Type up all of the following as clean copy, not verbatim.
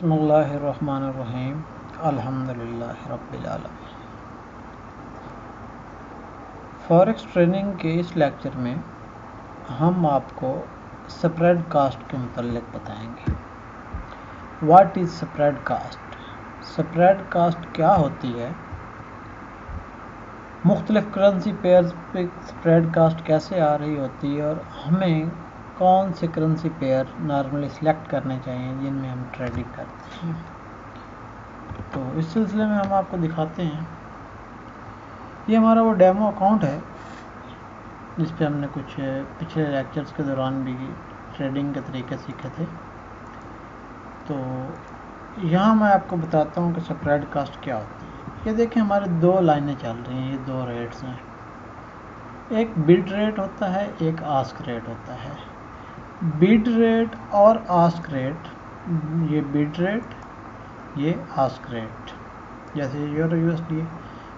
बिस्मिल्लाहिर्रहमानिर्रहीम अल्हम्दुलिल्लाहि रब्बिल आलमीन। फॉरेक्स ट्रेनिंग के इस लेक्चर में हम आपको स्प्रेड कास्ट के मुताल्लिक बताएंगे। What is spread cost? Spread cost क्या होती है, मुख्तलिफ करेंसी पेयर्स पे स्प्रेड कास्ट कैसे आ रही होती है और हमें कौन से करेंसी पेयर नॉर्मली सिलेक्ट करने चाहिए जिनमें हम ट्रेडिंग करते हैं। तो इस सिलसिले में हम आपको दिखाते हैं, ये हमारा वो डेमो अकाउंट है जिस पे हमने कुछ पिछले लेक्चर्स के दौरान भी ट्रेडिंग के तरीके सीखे थे। तो यहाँ मैं आपको बताता हूँ कि स्प्रेड कास्ट क्या होती है। ये देखिए, हमारे दो लाइनें चल रही हैं, ये दो रेट्स हैं। एक बिड रेट होता है, एक आस्क रेट होता है। बिड रेट और आस्क रेट, ये बिड रेट, ये आस्क रेट, जैसे यूरो यूएसडी,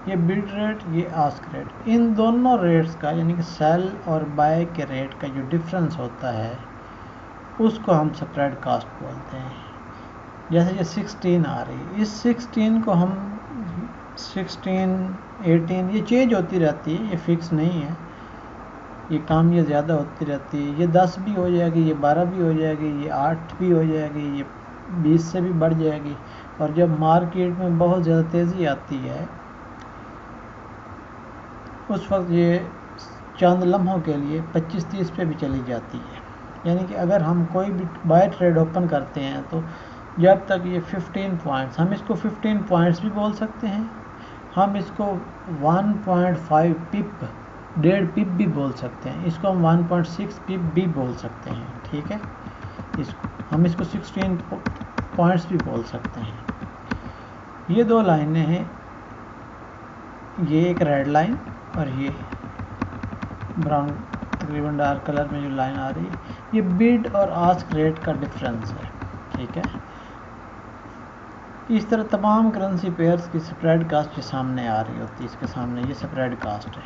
ये बिड रेट, ये आस्क रेट, इन दोनों रेट्स का यानी कि सेल और बाय के रेट का जो डिफरेंस होता है उसको हम स्प्रेड कास्ट बोलते हैं। जैसे ये 16 आ रही है, इस 16 को हम 16, 18 ये चेंज होती रहती है, ये फिक्स नहीं है, ये काम ये ज़्यादा होती रहती है। ये 10 भी हो जाएगी, ये 12 भी हो जाएगी, ये 8 भी हो जाएगी, ये 20 से भी बढ़ जाएगी। और जब मार्केट में बहुत ज़्यादा तेज़ी आती है उस वक्त ये चंद लम्हों के लिए 25-30 पे भी चली जाती है। यानी कि अगर हम कोई भी बाय ट्रेड ओपन करते हैं तो जब तक ये 15 पॉइंट्स, हम इसको 15 पॉइंट्स भी बोल सकते हैं, हम इसको 1.5 पिप, 1.5 पिप भी बोल सकते हैं, इसको हम 1.6 पिप भी बोल सकते हैं। ठीक है, हम इसको 16 पॉइंट्स भी बोल सकते हैं। ये दो लाइनें हैं, ये एक रेड लाइन और ये ब्राउन तकरीबन डार्क कलर में जो लाइन आ रही है, ये बिड और आस्क रेट का डिफरेंस है। ठीक है, इस तरह तमाम करेंसी पेयर्स की स्प्रेड कास्ट जो सामने आ रही होती है, इसके सामने ये स्प्रेड कास्ट है।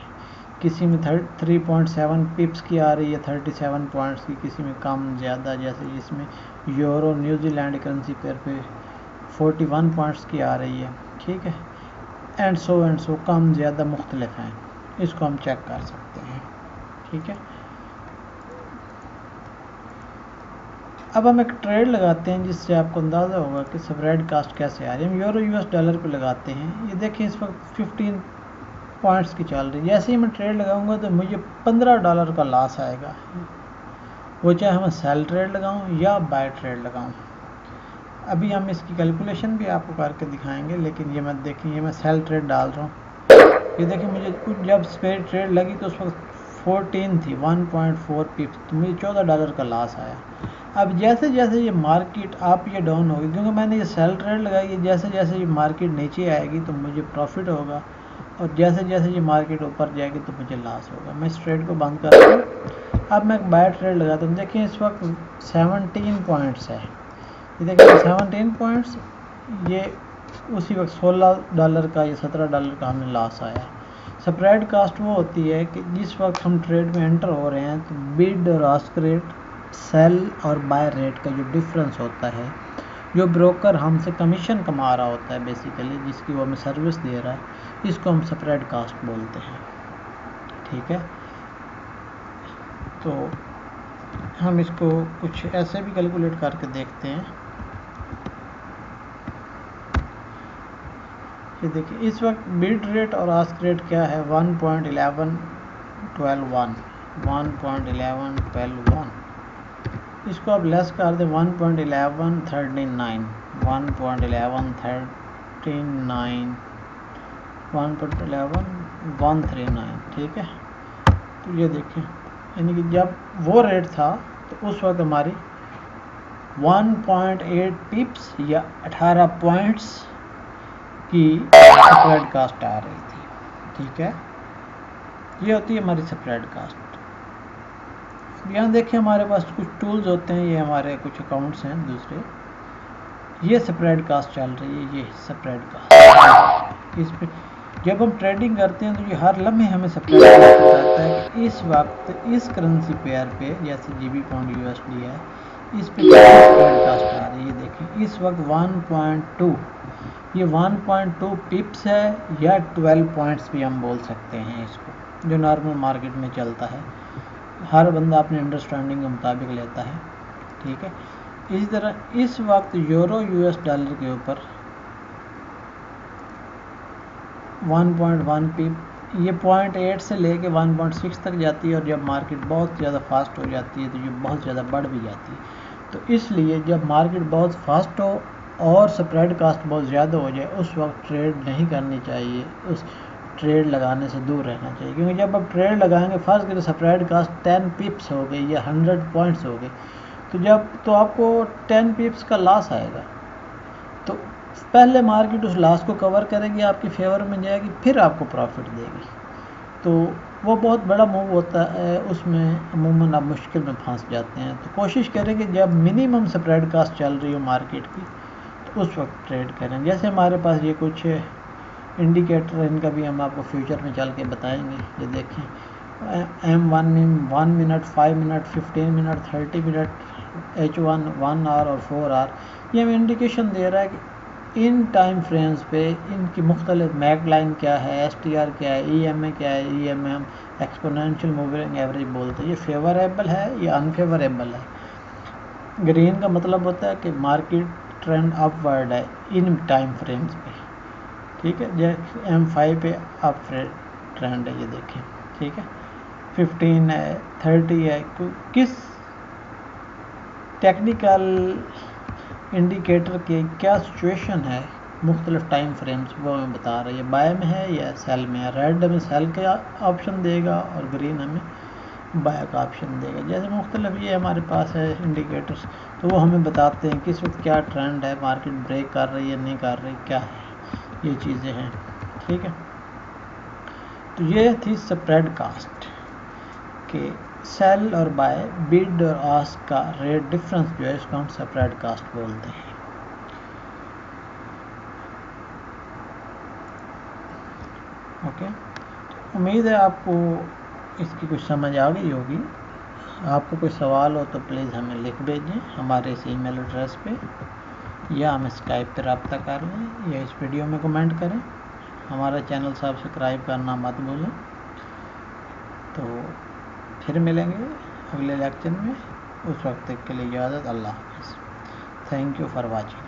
किसी में 3.7 पिप्स की आ रही है, 37 पॉइंट्स की, किसी में कम ज़्यादा, जैसे इसमें यूरो न्यूजीलैंड करेंसी पेयर पे 41 पॉइंट्स की आ रही है। ठीक है, एंड सो कम ज़्यादा मुख्तलिफ हैं, इसको हम चेक कर सकते हैं। ठीक है, अब हम एक ट्रेड लगाते हैं जिससे आपको अंदाज़ा होगा कि स्प्रेड कास्ट कैसे आ रही है। हम यूरो यूएस डॉलर पे लगाते हैं, ये देखिए इस वक्त 15 पॉइंट्स की चल रही है। जैसे ही मैं ट्रेड लगाऊंगा तो मुझे $15 का लॉस आएगा, वो चाहे मैं सेल ट्रेड लगाऊं या बाय ट्रेड लगाऊं। अभी हम इसकी कैलकुलेशन भी आपको करके दिखाएंगे, लेकिन ये मैं देखिए, ये मैं सेल ट्रेड डाल रहा हूँ। ये देखिए, मुझे जब स्प्रेड ट्रेड लगी तो उस वक्त 14 थी, 1.4 पिप्स, तो मुझे $14 का लॉस आया। अब जैसे जैसे ये मार्केट अप या डाउन होगी, क्योंकि मैंने ये सेल ट्रेड लगाई है, जैसे जैसे ये मार्केट नीचे आएगी तो मुझे प्रॉफिट होगा, और जैसे जैसे ये मार्केट ऊपर जाएगी तो मुझे लॉस होगा। मैं इस ट्रेड को बंद करता हूँ। अब मैं एक बाय ट्रेड लगाता हूँ। देखिए इस वक्त 17 पॉइंट्स है, ये देखिए 17 पॉइंट्स, ये उसी वक्त $16 का या $17 का हमें लॉस आया। स्प्रेड कास्ट वो होती है कि जिस वक्त हम ट्रेड में एंटर हो रहे हैं तो बिड और आस्क रेट, सेल और बाय रेट का जो डिफरेंस होता है, जो ब्रोकर हमसे कमीशन कमा रहा होता है बेसिकली, जिसकी वो हमें सर्विस दे रहा है, इसको हम स्प्रेड कास्ट बोलते हैं। ठीक है, तो हम इसको कुछ ऐसे भी कैलकुलेट करके देखते हैं। ये देखिए इस वक्त बिड रेट और आस्क रेट क्या है, 1.1112, 1.1112, इसको आप लेस कर दें 1.1139, 1.1139, 1.11139। ठीक है, तो ये देखें, यानी कि जब वो रेट था तो उस वक्त हमारी 1.8 पिप्स या 18 पॉइंट्स की स्प्रेड कास्ट आ रही थी। ठीक है, ये होती है हमारी स्प्रेड कास्ट। यहाँ देखिए हमारे पास कुछ टूल्स होते हैं, ये हमारे कुछ अकाउंट्स हैं दूसरे, ये स्प्रेड कास्ट चल रही है, ये स्प्रेड कास्ट। इस पे जब हम ट्रेडिंग करते हैं तो ये हर लम्हे हमें स्प्रेड कास्ट बताता है कि इस वक्त इस करेंसी पेयर पे, जैसे जीबी पाउंड यूएसडी है, इस पे स्प्रेड कास्ट आ रही है, ये देखें इस वक्त 1.2, ये 1.2 पिप्स है या 12 पॉइंट्स भी हम बोल सकते हैं इसको, जो नॉर्मल मार्केट में चलता है, हर बंदा अपने अंडरस्टैंडिंग के मुताबिक लेता है, ठीक है। इसी तरह इस वक्त यूरो यूएस डॉलर के ऊपर 1.1 पिप, ये 0.8 से लेके 1.6 तक जाती है, और जब मार्केट बहुत ज़्यादा फास्ट हो जाती है तो ये बहुत ज़्यादा बढ़ भी जाती है। तो इसलिए जब मार्केट बहुत फास्ट हो और स्प्रेड कास्ट बहुत ज़्यादा हो जाए उस वक्त ट्रेड नहीं करनी चाहिए, उस ट्रेड लगाने से दूर रहना चाहिए, क्योंकि जब आप ट्रेड लगाएंगे फर्स्ट करें स्प्रेड कास्ट 10 पिप्स हो गई या 100 पॉइंट्स हो गए, तो आपको 10 पिप्स का लॉस आएगा। तो पहले मार्केट उस लॉस को कवर करेगी, आपकी फेवर में जाएगी, फिर आपको प्रॉफिट देगी। तो वो बहुत बड़ा मूव होता है, उसमें अमूमन आप मुश्किल में फंस जाते हैं। तो कोशिश करें कि जब मिनिमम स्प्रेड कास्ट चल रही हो मार्केट की तो उस वक्त ट्रेड करें। जैसे हमारे पास ये कुछ इंडिकेटर है, इनका भी हम आपको फ्यूचर में चल के बताएंगे। ये देखें M1 में 1 minute, 5 minute, 15 minute, 30 minute, H1 1 hour और 4 आवर, ये हमें इंडिकेशन दे रहा है कि इन टाइम फ्रेम्स पे इनकी मुख्तलिफ मैक लाइन क्या है, STR क्या है, EMA क्या है, EMA हम एक्सपोनेंशियल मूविंग एवरेज बोलते हैं, ये फेवरेबल है या अनफेवरेबल है। ग्रीन का मतलब होता है कि मार्केट ट्रेंड अपवर्ड है इन टाइम फ्रेम्स पे, ठीक है। जैसे M5 पे अप ट्रेंड है, ये देखें, ठीक है। 15 है, 30 है, किस टेक्निकल इंडिकेटर के क्या सिचुएशन है मुख्तलिफ टाइम फ्रेम्स वो हमें बता रही है, बाय में है या सेल में है। रेड हमें सेल का ऑप्शन देगा और ग्रीन हमें बाय का ऑप्शन देगा। जैसे मुख्तलिफ ये हमारे पास है इंडिकेटर्स, तो वो हमें बताते हैं किस वक्त क्या ट्रेंड है, मार्केट ब्रेक कर रही है नहीं कर रही, क्या है, ये चीज़ें हैं, ठीक है। तो ये थी स्प्रेड कास्ट के सेल और बाय, बिड और आस्क का रेट डिफरेंस जो है इसको हम स्प्रेड कास्ट बोलते हैं। ओके, उम्मीद है आपको इसकी कुछ समझ आ गई होगी। आपको कोई सवाल हो तो प्लीज़ हमें लिख भेजें हमारे इस ईमेल एड्रेस पे, या हमें स्काइप पर रब्ता कर लें, या इस वीडियो में कमेंट करें। हमारा चैनल सब्सक्राइब करना मत भूलें। तो फिर मिलेंगे अगले लेक्चर में, उस वक्त तक के लिए इजाज़त, अल्लाह हाफ़िज़। Thank you for watching.